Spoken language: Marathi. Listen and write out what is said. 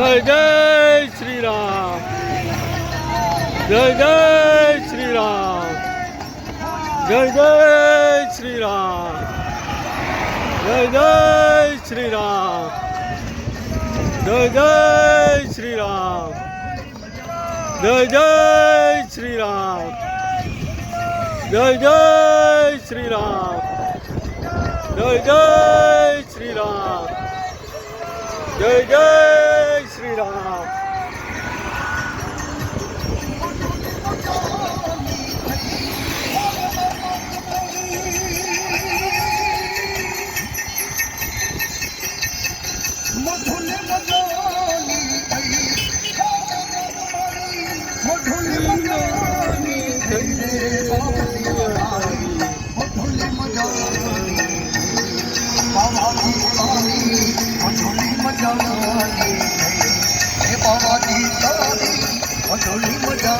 जय जय श्री राम, जय जय श्री राम, जय जय श्री राम, जय जय श्री राम, जय जय श्री राम, जय जय श्री राम, जय जय श्री राम, जय जय श्री राम, जय जय श्री राम। बाबा जी मजा